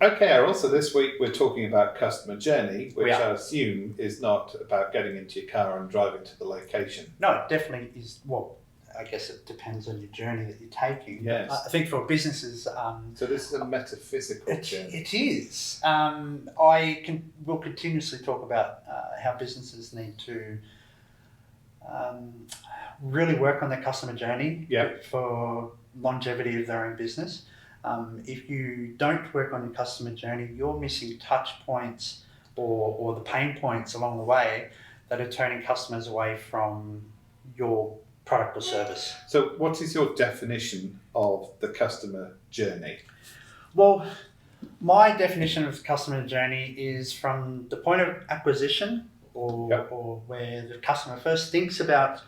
Okay, Errol, so this week we're talking about customer journey, which We are. I assume is not about getting into your car and driving to the location. No, it definitely is. Well, I guess it depends on your journey that you're taking. Yes. I think for businesses, So this is a metaphysical it journey. is. We'll continuously talk about how businesses need to really work on their customer journey for longevity of their own business. If you don't work on your customer journey, you're missing touch points or the pain points along the way that are turning customers away from your product or service. So what is your definition of the customer journey? Well, my definition of customer journey is from the point of acquisition or where the customer first thinks about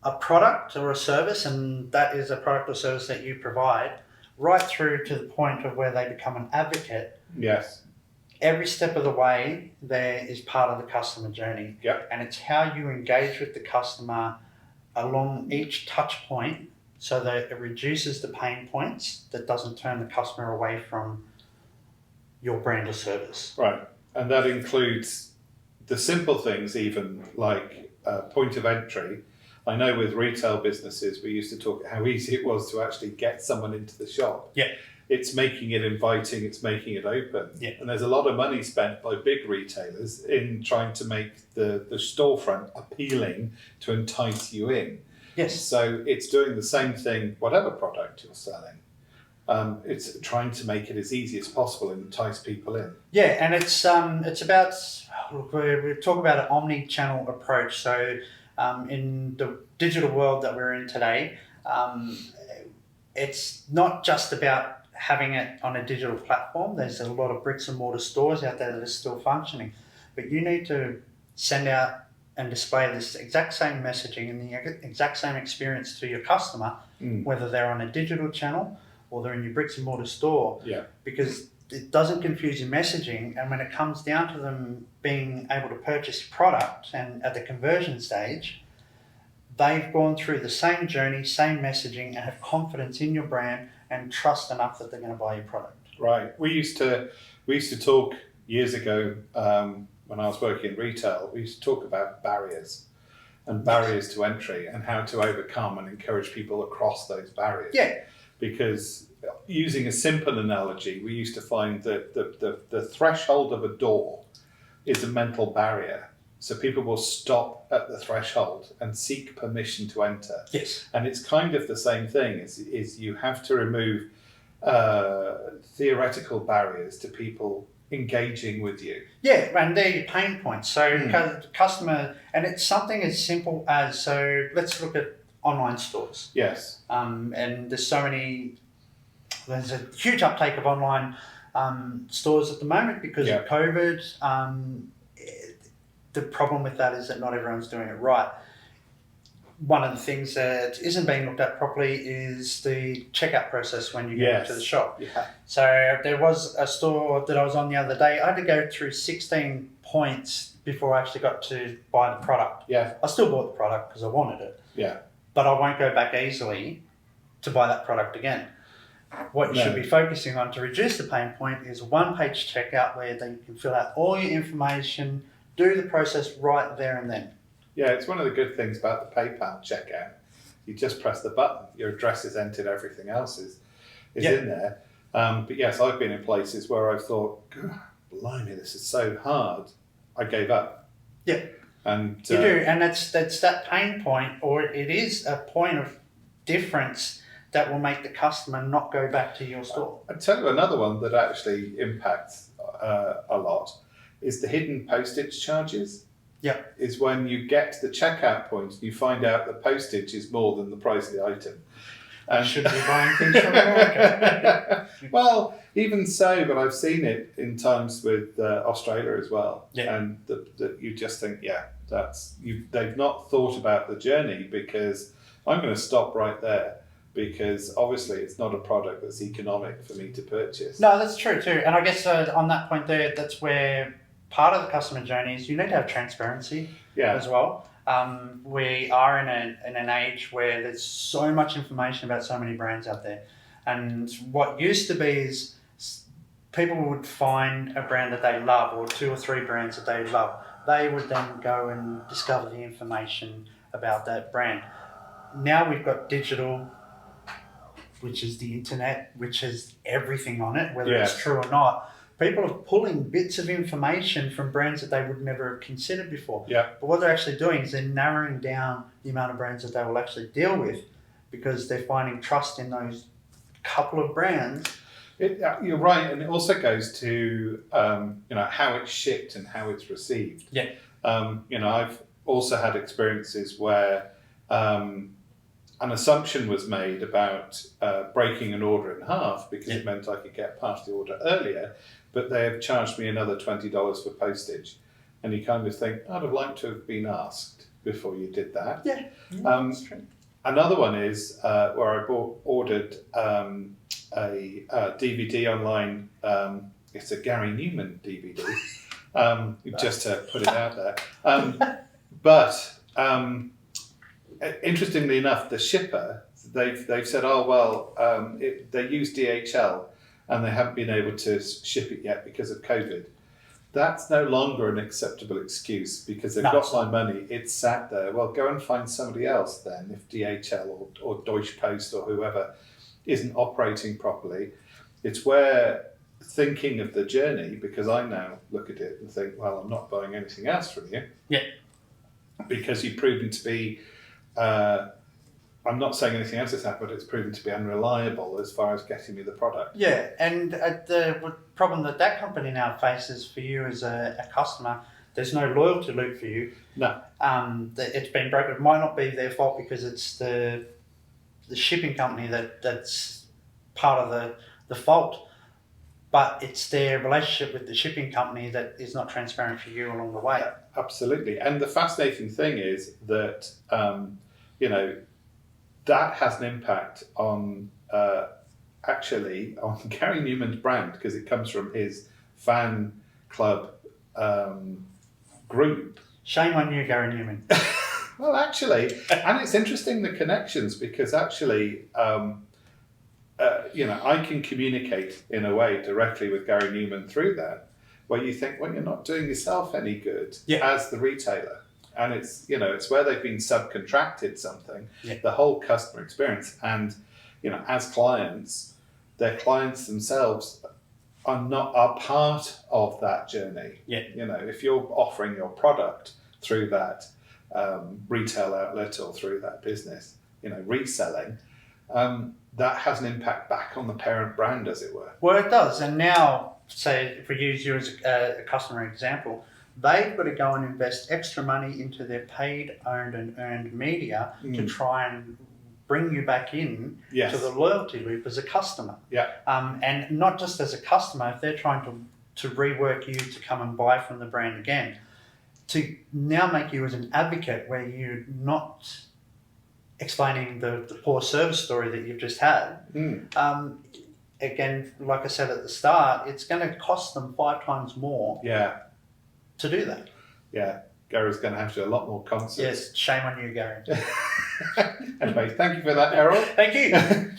a product or a service, and that is a product or service that you provide, right through to the point of where they become an advocate. Yes. Every step of the way there is part of the customer journey. Yep. And it's how you engage with the customer along each touch point so that it reduces the pain points that doesn't turn the customer away from your brand or service. Right. And that includes the simple things, even like point of entry. I know with retail businesses, we used to talk how easy it was to actually get someone into the shop. Yeah. It's making it inviting, it's making it open. Yeah. And there's a lot of money spent by big retailers in trying to make the storefront appealing to entice you in. Yes. So it's doing the same thing, whatever product you're selling. It's trying to make it as easy as possible and entice people in. Yeah, and it's about, we're talking about an omni-channel approach. So in the digital world that we're in today, it's not just about having it on a digital platform. There's a lot of bricks and mortar stores out there that are still functioning, but you need to send out and display this exact same messaging and the exact same experience to your customer, whether they're on a digital channel or they're in your bricks and mortar store, because it doesn't confuse your messaging. And when it comes down to them being able to purchase product and at the conversion stage, they've gone through the same journey, same messaging, and have confidence in your brand and trust enough that they're going to buy your product. Right. We used to talk years ago when I was working in retail. We used to talk about barriers and barriers to entry and how to overcome and encourage people across those barriers. Yeah. Because using a simple analogy, we used to find that the threshold of a door is a mental barrier. So people will stop at the threshold and seek permission to enter. Yes. And it's kind of the same thing, is you have to remove theoretical barriers to people engaging with you. Yeah, and they're your pain points. So customer, and it's something as simple as, so let's look at online stores. Yes. And there's a huge uptake of online stores at the moment because of COVID. The problem with that is that not everyone's doing it right. One of the things that isn't being looked at properly is the checkout process when you get into the shop. Yeah. So there was a store that I was on the other day. I had to go through 16 points before I actually got to buy the product. Yeah. I still bought the product because I wanted it. Yeah. But I won't go back easily to buy that product again. What you should be focusing on to reduce the pain point is a one-page checkout where you can fill out all your information, do the process right there and then. Yeah, it's one of the good things about the PayPal checkout. You just press the button, your address is entered, everything else is in there. But yes, I've been in places where I've thought, blimey, this is so hard. I gave up. Yeah. And you do, and that's that pain point, or it is a point of difference that will make the customer not go back to your store. I'll tell you another one that actually impacts a lot is the hidden postage charges. Yeah. Is when you get to the checkout point and you find out the postage is more than the price of the item. And should be buying things from America. Well, even so, but I've seen it in times with Australia as well. Yeah. And that you just think, they've not thought about the journey, because I'm going to stop right there, because obviously it's not a product that's economic for me to purchase. No, that's true too. And I guess on that point there, that's where part of the customer journey is you need to have transparency as well. We are in an age where there's so much information about so many brands out there. And what used to be is people would find a brand that they love, or 2 or 3 brands that they love. They would then go and discover the information about that brand. Now we've got digital, which is the internet, which has everything on it, whether it's true or not. People are pulling bits of information from brands that they would never have considered before. Yeah. But what they're actually doing is they're narrowing down the amount of brands that they will actually deal with, because they're finding trust in those couple of brands. You're right, and it also goes to how it's shipped and how it's received. Yeah. I've also had experiences where an assumption was made about breaking an order in half because it meant I could get past the order earlier, but they have charged me another $20 for postage, and you kind of think, I'd have liked to have been asked before you did that. Yeah, that's true. Another one is where I ordered a DVD online. It's a Gary Newman DVD, just to put it out there. But interestingly enough, the shipper, they've said, they use DHL and they haven't been able to ship it yet because of COVID. That's no longer an acceptable excuse because they've got my money, it's sat there. Well, go and find somebody else then if DHL or Deutsche Post or whoever isn't operating properly. It's where thinking of the journey, because I now look at it and think, well, I'm not buying anything else from you. Yeah. Because you've proven to be, I'm not saying anything else has happened, but it's proven to be unreliable as far as getting me the product. Yeah, and the problem that company now faces for you as a customer, there's no loyalty loop for you. No. It's been broken. It might not be their fault because it's the shipping company that's part of the fault, but it's their relationship with the shipping company that is not transparent for you along the way. Absolutely. And the fascinating thing is that, that has an impact on actually on Gary Newman's brand, because it comes from his fan club group. Shame on you, Gary Newman. Well, actually, and it's interesting, the connections, because actually, I can communicate in a way directly with Gary Newman through that, where you think, well, you're not doing yourself any good as the retailer. And it's where they've been subcontracted something, the whole customer experience. And, as clients, their clients themselves are part of that journey. Yeah. If you're offering your product through that retail outlet or through that business, reselling, that has an impact back on the parent brand, as it were. Well, it does. And now, say, if we use you as a customer example, they've got to go and invest extra money into their paid, owned and earned media to try and bring you back in to the loyalty loop as a customer. Yeah. And not just as a customer, if they're trying to rework you to come and buy from the brand again, to now make you as an advocate where you're not explaining the poor service story that you've just had. Again, like I said at the start, it's going to cost them 5 times more to do that. Yeah, Gary's going to have to do a lot more concerts. Yes, shame on you, Gary. Anyway, thank you for that, Errol. Thank you.